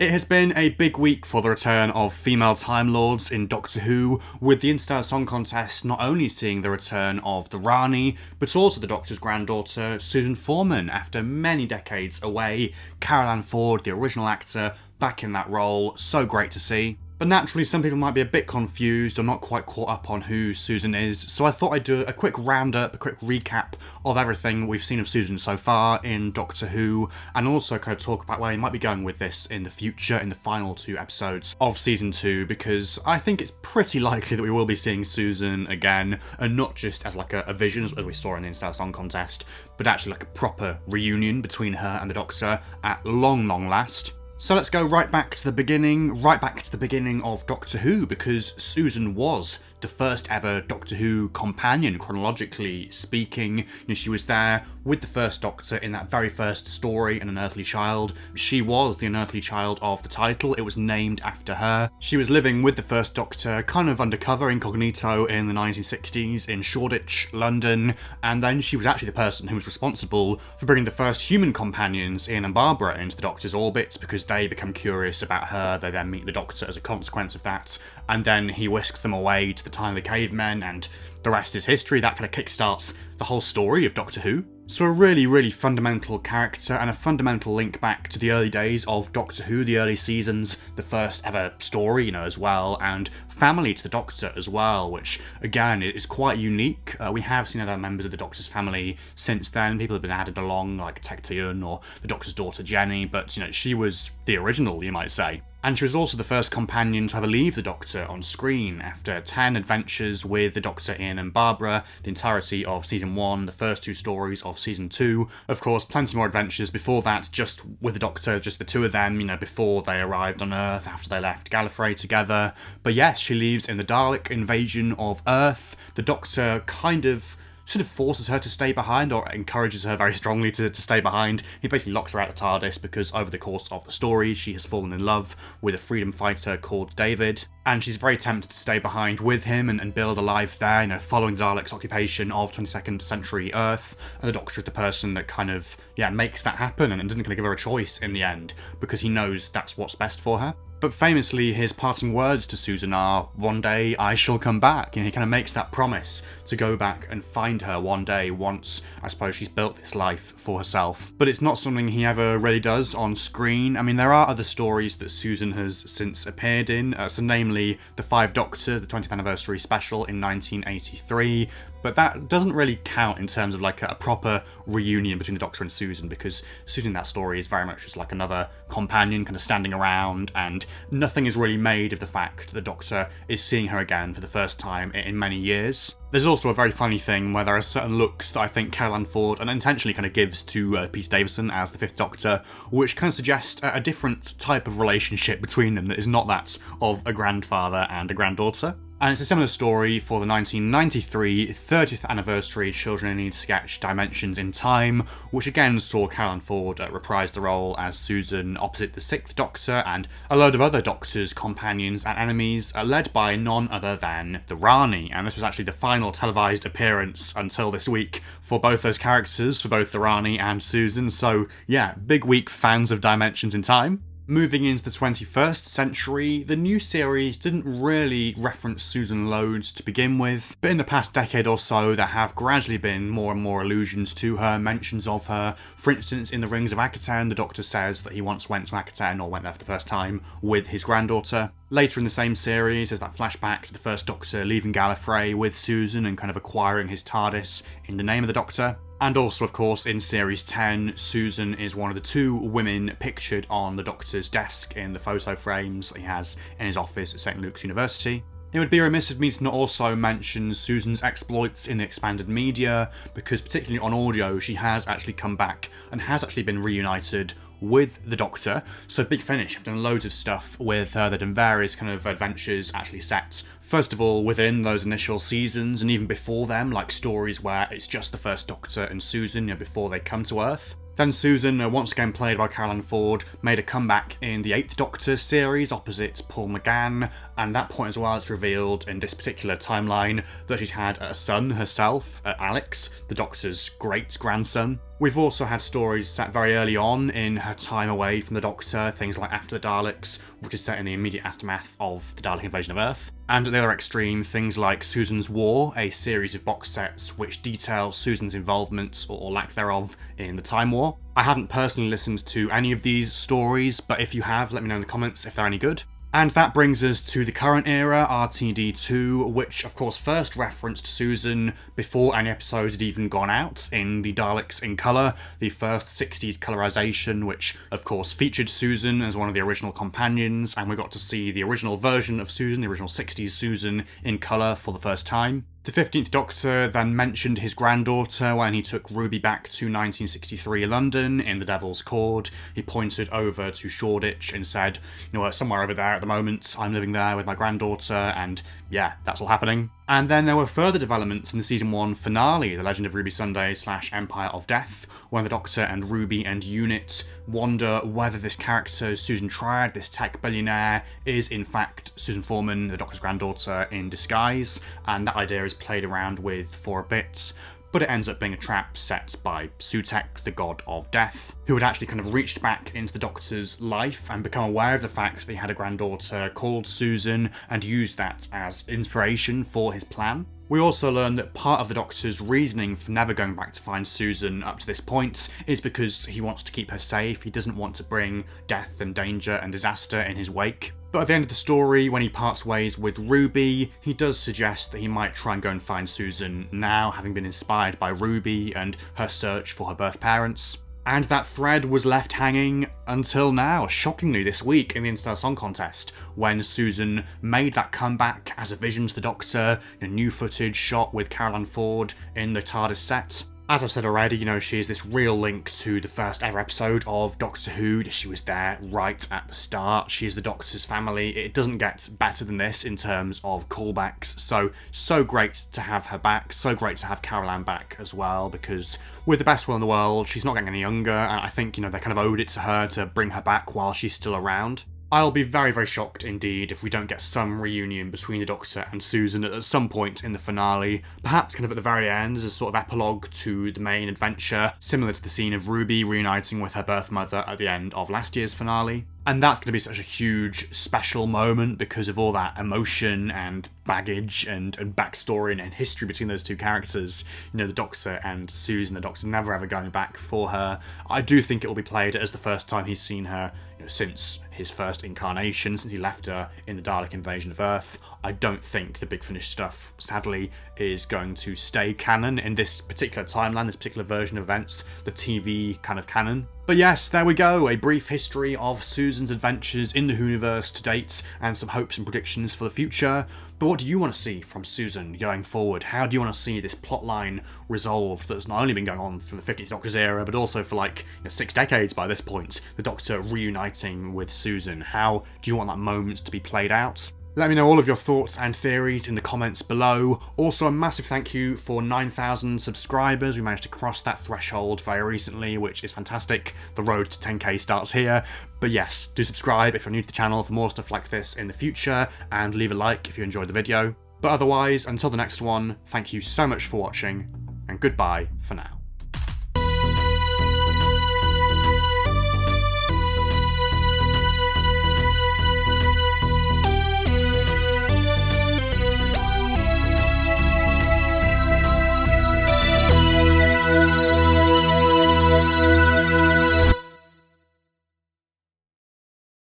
It has been a big week for the return of female Time Lords in Doctor Who, with the Interstellar Song Contest not only seeing the return of the Rani, but also the Doctor's granddaughter, Susan Foreman, after many decades away. Carol Ann Ford, the original actor, back in that role, so great to see. But naturally, some people might be a bit confused or not quite caught up on who Susan is, so I thought I'd do a quick roundup, a quick recap of everything we've seen of Susan so far in Doctor Who, and also kind of talk about where he might be going with this in the future, in the final 2 episodes of Season 2, because I think it's pretty likely that we will be seeing Susan again, and not just as like a vision, as we saw in the Interstellar Song Contest, but actually like a proper reunion between her and the Doctor at long, long last. So let's go right back to the beginning of Doctor Who, because Susan was the first ever Doctor Who companion, chronologically speaking. She was there with the first Doctor in that very first story, An Unearthly Child. She was the unearthly child of the title. It was named after her. She was living with the first Doctor, kind of undercover, incognito, in the 1960s in Shoreditch, London, and then she was actually the person who was responsible for bringing the first human companions, Ian and Barbara, into the Doctor's orbit, because they become curious about her. They then meet the Doctor as a consequence of that, and then he whisks them away to the time of the cavemen, and the rest is history. That kind of kickstarts the whole story of Doctor Who. So a really, really fundamental character and a fundamental link back to the early days of Doctor Who, the early seasons, the first ever story, as well, and family to the Doctor as well, which, again, is quite unique. We have seen other members of the Doctor's family since then. People have been added along, like Tek Tayun or the Doctor's daughter Jenny, but, she was the original, you might say. And she was also the first companion to ever leave the Doctor on screen. After 10 adventures with the Doctor, Ian and Barbara, the entirety of Season 1, the first 2 stories of Season 2, of course, plenty more adventures before that, just with the Doctor, just the 2 of them, before they arrived on Earth, after they left Gallifrey together. But yes, she leaves in the Dalek invasion of Earth. The Doctor kind of sort of forces her to stay behind, or encourages her very strongly to stay behind. He basically locks her out of the TARDIS because over the course of the story she has fallen in love with a freedom fighter called David, and she's very tempted to stay behind with him and build a life there, following the Daleks' occupation of 22nd century Earth. And the Doctor is the person that kind of, makes that happen and doesn't kind of give her a choice in the end, because he knows that's what's best for her. But famously, his parting words to Susan are, "One day I shall come back." He kind of makes that promise to go back and find her one day, once, I suppose, she's built this life for herself. But it's not something he ever really does on screen. I mean, there are other stories that Susan has since appeared in, so namely The Five Doctor, the 20th anniversary special in 1983, but that doesn't really count in terms of like a proper reunion between the Doctor and Susan, because Susan in that story is very much just like another companion kind of standing around, and nothing is really made of the fact that the Doctor is seeing her again for the first time in many years. There's also a very funny thing where there are certain looks that I think Carol Ann Ford unintentionally kind of gives to Peter Davison as the Fifth Doctor, which kind of suggest a different type of relationship between them that is not that of a grandfather and a granddaughter. And it's a similar story for the 1993 30th anniversary Children in Need sketch Dimensions in Time, which again saw Carol Ann Ford reprise the role as Susan opposite the 6th Doctor and a load of other Doctors, companions and enemies, led by none other than the Rani. And this was actually the final televised appearance until this week for both those characters, for both the Rani and Susan. So yeah, big week for fans of Dimensions in Time. Moving into the 21st century, the new series didn't really reference Susan loads to begin with, but in the past decade or so there have gradually been more and more allusions to her, mentions of her. For instance, in The Rings of Akhaten, the Doctor says that he once went to Akhaten, or went there for the first time, with his granddaughter. Later in the same series, there's that flashback to the first Doctor leaving Gallifrey with Susan and kind of acquiring his TARDIS in the name of the Doctor. And also, of course, in Series 10, Susan is one of the 2 women pictured on the Doctor's desk in the photo frames that he has in his office at St. Luke's University. It would be remiss of me to not also mention Susan's exploits in the expanded media, because particularly on audio, she has actually come back and has actually been reunited with the Doctor. So Big Finish have done loads of stuff with her. They've done various kind of adventures actually set, first of all, within those initial seasons, and even before them, like stories where it's just the first Doctor and Susan, before they come to Earth. Then Susan, once again played by Carol Ann Ford, made a comeback in the 8th Doctor series opposite Paul McGann, and at that point as well it's revealed in this particular timeline that she's had a son herself, Alex, the Doctor's great-grandson. We've also had stories set very early on in her time away from the Doctor, things like After the Daleks, which is set in the immediate aftermath of the Dalek invasion of Earth. And at the other extreme, things like Susan's War, a series of box sets which detail Susan's involvement, or lack thereof, in the Time War. I haven't personally listened to any of these stories, but if you have, let me know in the comments if they're any good. And that brings us to the current era, RTD2, which of course first referenced Susan before any episode had even gone out in the Daleks in colour, the first 60s colorisation, which of course featured Susan as one of the original companions, and we got to see the original version of Susan, the original 60s Susan, in colour for the first time. The 15th Doctor then mentioned his granddaughter when he took Ruby back to 1963 London in The Devil's Cord. He pointed over to Shoreditch and said, you know, somewhere over there at the moment, I'm living there with my granddaughter, and yeah, that's all happening. And then there were further developments in the season 1 finale, The Legend of Ruby Sunday / Empire of Death, when the Doctor and Ruby and Unit wonder whether this character, Susan Triad, this tech billionaire, is in fact Susan Foreman, the Doctor's granddaughter, in disguise, and that idea is played around with for a bit. But it ends up being a trap set by Sutekh, the god of death, who had actually kind of reached back into the Doctor's life and become aware of the fact that he had a granddaughter called Susan and used that as inspiration for his plan. We also learn that part of the Doctor's reasoning for never going back to find Susan up to this point is because he wants to keep her safe. He doesn't want to bring death and danger and disaster in his wake. But at the end of the story, when he parts ways with Ruby, he does suggest that he might try and go and find Susan now, having been inspired by Ruby and her search for her birth parents. And that thread was left hanging until now, shockingly this week in the Interstellar Song Contest, when Susan made that comeback as a vision to the Doctor, new footage shot with Caroline Ford in the TARDIS set. As I've said already, she is this real link to the first ever episode of Doctor Who. She was there right at the start. She is the Doctor's family. It doesn't get better than this in terms of callbacks. So great to have her back. So great to have Caroline back as well, because with the best will in the world, she's not getting any younger, and I think, they kind of owed it to her to bring her back while she's still around. I'll be very, very shocked indeed if we don't get some reunion between the Doctor and Susan at some point in the finale, perhaps kind of at the very end as a sort of epilogue to the main adventure, similar to the scene of Ruby reuniting with her birth mother at the end of last year's finale. And that's going to be such a huge, special moment because of all that emotion and baggage and backstory and history between those two characters. The Doctor and Susan, the Doctor never ever going back for her. I do think it will be played as the first time he's seen her since his first incarnation, since he left her in the Dalek invasion of Earth. I don't think the Big Finish stuff, sadly, is going to stay canon in this particular timeline, this particular version of events, the TV kind of canon. But yes, there we go, a brief history of Susan's adventures in the Whoniverse to date, and some hopes and predictions for the future. But what do you want to see from Susan going forward? How do you want to see this plotline resolved that's not only been going on from the 50th Doctor's era, but also for 6 decades by this point, the Doctor reuniting with Susan? How do you want that moment to be played out? Let me know all of your thoughts and theories in the comments below. Also, a massive thank you for 9,000 subscribers. We managed to cross that threshold very recently, which is fantastic. The road to 10k starts here. But yes, do subscribe if you're new to the channel for more stuff like this in the future, and leave a like if you enjoyed the video. But otherwise, until the next one, thank you so much for watching, and goodbye for now.